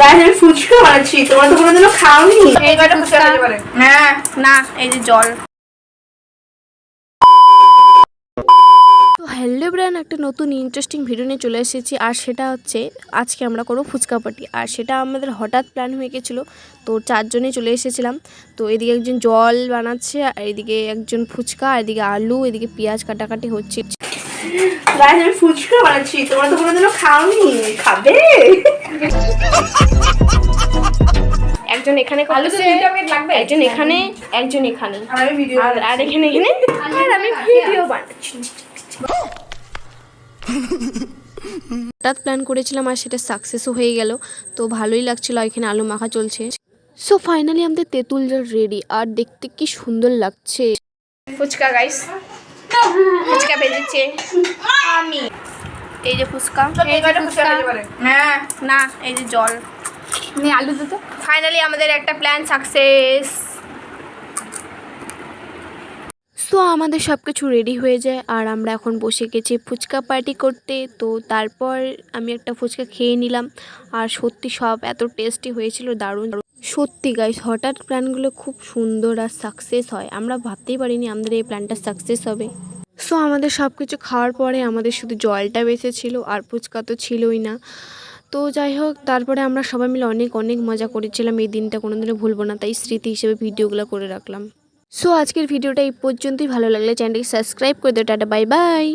Guys আমি ফুচকা বানাচ্ছি, তোমরা তো কোনোদিনও খাওনি। এইবারে ফুচকা খেতে পারে। হ্যাঁ না, এই যে জল। তো হ্যালো ব্রান, একটা নতুন ইন্টারেস্টিং ভিডিও নিয়ে চলে এসেছি। আর সেটা হচ্ছে আজকে আমরা করবো ফুচকা পার্টি। আর সেটা আমাদের হঠাৎ প্ল্যান হয়ে গেছিলো, তো চারজনেই চলে এসেছিলাম। তো এদিকে একজন জল বানাচ্ছে, আর এদিকে একজন ফুচকা, আর এদিকে আলু, এদিকে পেঁয়াজ কাটাকাটি হচ্ছে। গাইস আমি ফুচকা বানাচ্ছি, তোমরা তো কোনোদিনও খাওনি, খাবে? একজন এখানে করতেছে, একজন এখানে, একজন এখানে, আর আমি ভিডিও আর এখানে আর আমি ভিডিও বানাচ্ছি। হঠাৎ প্ল্যান করেছিলাম আর সেটা সাকসেসও হয়ে গেল, তো ভালোই লাগছিল। এখানে আলু মাখা চলছে। সো ফাইনালি আমাদের তেঁতুল জল রেডি, আর দেখতে কি সুন্দর লাগছে। ফুচকা গাইস, ফুচকা ভেজেছে আমি। এই যে ফুচকা, এইবারে ফুচকা খেতে পারে। হ্যাঁ না, এই যে জল। আমি আলু দিতে ফাইনালি আমাদের একটা প্ল্যান সাকসেস। সো আমাদের সব কিছু রেডি হয়ে যায়, আর আমরা এখন বসে গেছি ফুচকা পার্টি করতে। তো তারপর আমি একটা ফুচকা খেয়ে নিলাম, আর সত্যি সব এত টেস্টি হয়েছিল, দারুণ। সত্যি গাইস, হঠাৎ প্ল্যানগুলো খুব সুন্দর আর সাকসেস হয়। আমরা ভাবতেই পারিনি আমাদের এই প্ল্যানটা সাকসেস হবে। সো আমাদের সব কিছু খাওয়ার পরে আমাদের শুধু জলটা বেঁচেছিল, আর ফুচকা তো ছিলই না। তো যাই হোক, তারপরে আমরা সবাই মিলে অনেক অনেক মজা করেছিলাম। এই দিনটা কোনোদিনও ভুলবো না, তাই স্মৃতি হিসেবে ভিডিওগুলো করে রাখলাম। সো আজকের ভিডিওটা এই পর্যন্তই। ভালো লাগলে চ্যানেলটি সাবস্ক্রাইব করে দিও। Tata, bye bye.